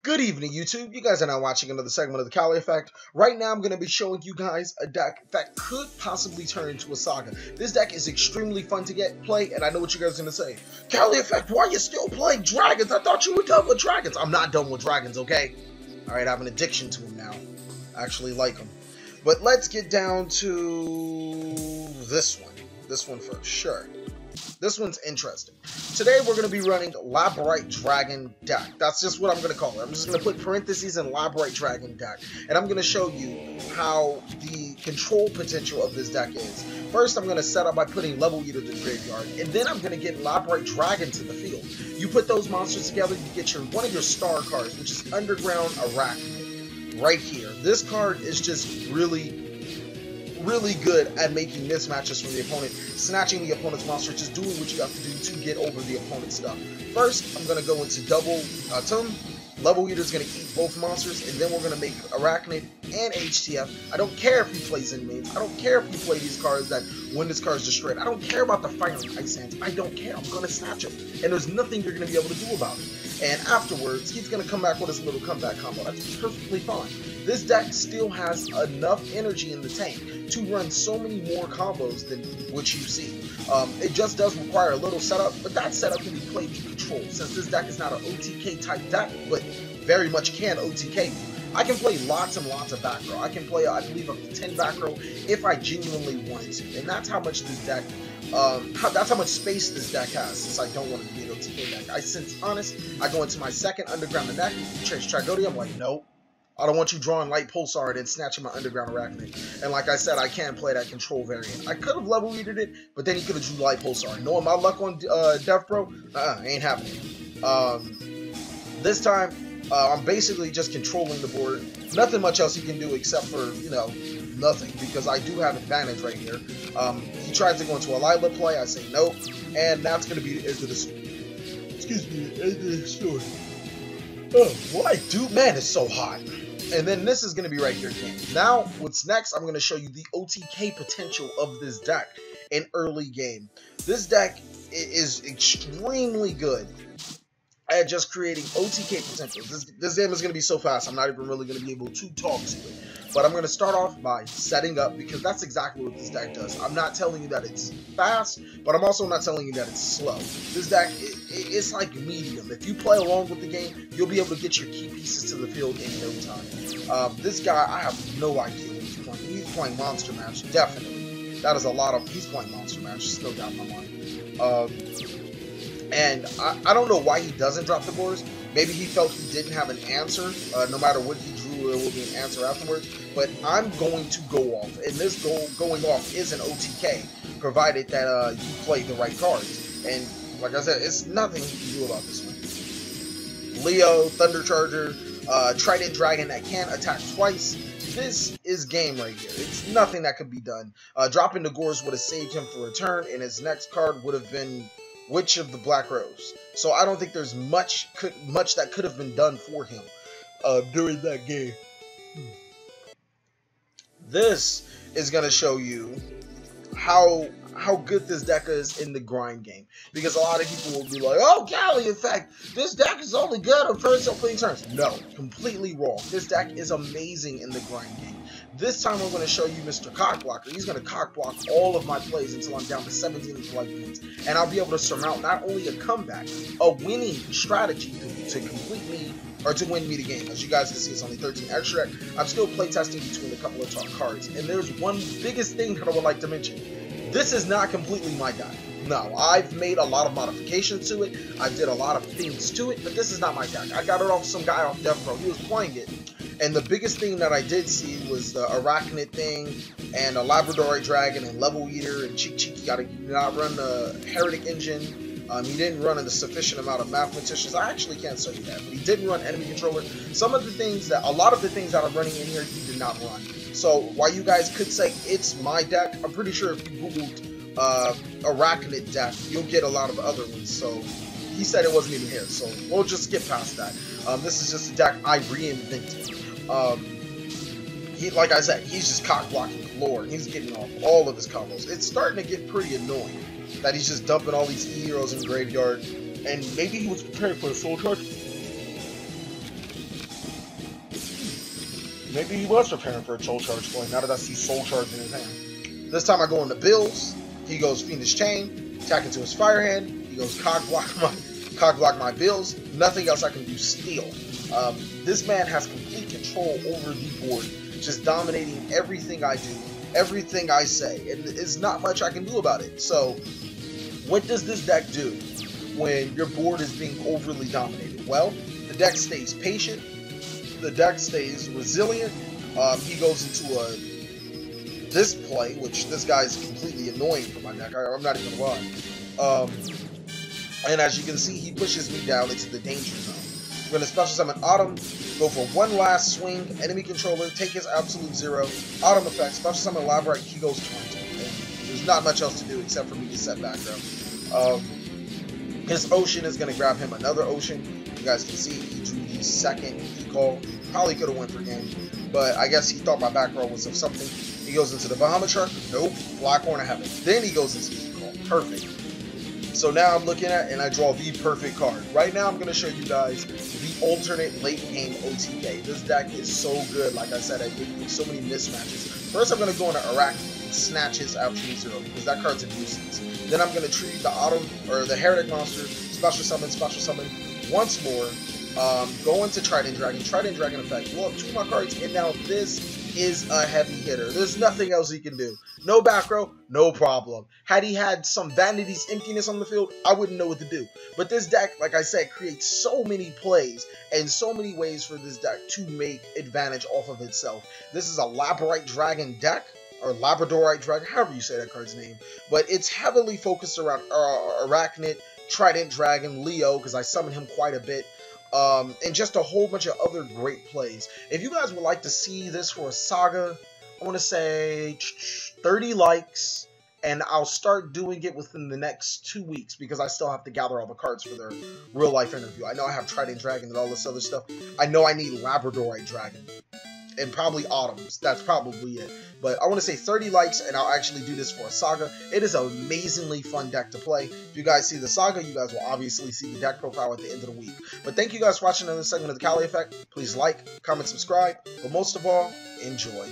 Good evening, YouTube. You guys are now watching another segment of the TheCaliEffect. Right now, I'm going to be showing you guys a deck that could possibly turn into a saga. This deck is extremely fun to play, and I know what you guys are going to say. TheCaliEffect, why are you still playing dragons? I thought you were done with dragons. I'm not done with dragons, okay? Alright, I have an addiction to them now. I actually like them. But let's get down to this one. This one first, sure. This one's interesting. Today we're going to be running Labradorite Dragon deck. That's just what I'm going to call it. I'm just going to put parentheses in Labradorite Dragon deck. And I'm going to show you how the control potential of this deck is. First, I'm going to set up by putting Level Eater to the graveyard. And then I'm going to get Labradorite Dragon to the field. You put those monsters together, you get one of your star cards, which is Underground Arachnid. Right here. This card is just really good at making mismatches from the opponent, snatching the opponent's monster, just doing what you have to do to get over the opponent's stuff. First, I'm going to go into double Tomb. Level Eater is going to eat both monsters, and then we're going to make Arachnid and HTF. I don't care if he plays Inmates. I don't care if you play these cards that when this card is destroyed. I don't care about the Firing Ice Hands. I don't care. I'm going to snatch him, and there's nothing you're going to be able to do about it. And afterwards, he's going to come back with his little comeback combo. That's perfectly fine. This deck still has enough energy in the tank to run so many more combos than what you see. It just does require a little setup, but that setup can be played through control. Since this deck is not an OTK type deck, but very much can OTK, I can play lots and lots of back row. I can play, I believe, up to 10 back row if I genuinely wanted to. And that's how much this deck, that's how much space this deck has, since I don't want it to be an OTK deck. Since honest, I go into my second Underground deck, Chase Tragodia, I'm like, nope. I don't want you drawing Light Pulsar and then snatching my Underground Arachnid. And like I said, I can't play that control variant. I could have Level Eatered it, but then he could have drew Light Pulsar. Knowing my luck on Devpro, ain't happening. This time, I'm basically just controlling the board. Nothing much else he can do except for, you know, nothing, because I do have advantage right here. He tries to go into a Lila play, I say nope, and that's going to be the end of the, excuse me, the end of the story. Oh, what I do, man, it's so hot. And then this is going to be right here again. Now, what's next, I'm going to show you the OTK potential of this deck in early game. This deck is extremely good at just creating OTK potential. This game is going to be so fast, I'm not even really going to be able to talk to it. But I'm going to start off by setting up, because that's exactly what this deck does. I'm not telling you that it's fast, but I'm also not telling you that it's slow. This deck, it's like medium. If you play along with the game, you'll be able to get your key pieces to the field in no time. This guy, I have no idea what he's playing. He's playing Monster Mash, definitely. That is a lot of, he's playing Monster Mash, there's no doubt in my mind. And I don't know why he doesn't drop the boards. Maybe he felt he didn't have an answer. No matter what he drew, there will be an answer afterwards. But I'm going to go off. And this going off is an OTK, provided that you play the right cards. And like I said, it's nothing you can do about this one. Leo, Thunder Charger, Trident Dragon that can attack twice. This is game right here. It's nothing that could be done. Dropping the Gores would have saved him for a turn, and his next card would have been Witch of the Black Rose. So I don't think there's much that could have been done for him during that game. This is going to show you how good this deck is in the grind game. Because a lot of people will be like, oh, TheCaliEffect, this deck is only good on first opening turns. No, completely wrong. This deck is amazing in the grind game. This time I'm going to show you Mr. Cockblocker. He's going to cockblock all of my plays until I'm down to 17 life points. And I'll be able to surmount not only a comeback, a winning strategy to complete me, or to win me the game. As you guys can see, it's only 13 extra. I'm still playtesting between a couple of top cards. And there's one biggest thing that I would like to mention. This is not completely my deck. No, I've made a lot of modifications to it. I did a lot of things to it, but this is not my deck. I got it off some guy off Devpro. He was playing it. And the biggest thing that I did see was the Arachnid thing, and a Labradorite Dragon, and Level Eater, and Cheeky did not run the Heretic Engine. He didn't run a sufficient amount of Mathematicians. I actually can't say that, but he didn't run Enemy Controller. A lot of the things that I'm running in here, he did not run. So while you guys could say it's my deck, I'm pretty sure if you Googled Arachnid deck, you'll get a lot of other ones. So he said it wasn't even here, so we'll just skip past that. This is just a deck I reinvented. Like I said, he's just cock blocking galore, and he's getting off all of his combos. It's starting to get pretty annoying that he's just dumping all these E-heroes in the graveyard, and maybe he was prepared for a soul charge. Maybe he was preparing for a Soul Charge play, now that I see Soul Charge in his hand. This time I go into Bills. He goes Fiendish Chain, attack into his Fire Hand. He goes Cog block my Bills. Nothing else I can do, steal. This man has complete control over the board, just dominating everything I do, everything I say, and there's not much I can do about it. So, what does this deck do when your board is being overly dominated? Well, the deck stays patient, the deck stays resilient. He goes into this play, which this guy is completely annoying for my deck. I'm not even gonna lie. And as you can see, he pushes me down into the danger zone. We're going to special summon Autumn, go for one last swing, enemy controller, take his absolute 0, Autumn effect, special summon Labradorite, he goes 20. And there's not much else to do except for me to set background. His Ocean is going to grab him another Ocean. You guys can see he drew the second E-Call. Probably could have went for game, but I guess he thought my back row was of something. He goes into the Bahamut Shark, nope, Black Horn of Heaven. Then he goes into E-Call, perfect. So now I'm looking at, and I draw the perfect card. Right now I'm going to show you guys the alternate late game OTK. This deck is so good. Like I said, I did so many mismatches. First I'm going to go into Iraq and snatch his absolute 0 because that card's a nuisance. Then I'm going to treat the Autumn, or the Heretic Monster, special summon once more. Go into Trident Dragon effect, blow up 2 of my cards, and now this is a heavy hitter. There's nothing else he can do. No back row, no problem. Had he had some Vanity's Emptiness on the field, I wouldn't know what to do. But this deck, like I said, creates so many plays and so many ways for this deck to make advantage off of itself. This is a Labradorite Dragon deck, or Labradorite Dragon, however you say that card's name. But it's heavily focused around Arachnid, Trident Dragon, Leo, because I summon him quite a bit. And just a whole bunch of other great plays. If you guys would like to see this for a saga, I want to say 30 likes, and I'll start doing it within the next 2 weeks because I still have to gather all the cards for their real life interview. I know I have Trident Dragon and all this other stuff. I know I need Labradorite Dragon and probably Autumns. That's probably it. But I want to say 30 likes, and I'll actually do this for a saga. It is an amazingly fun deck to play. If you guys see the saga, you guys will obviously see the deck profile at the end of the week. But thank you guys for watching another segment of the Cali Effect. Please like, comment, subscribe, but most of all, enjoy.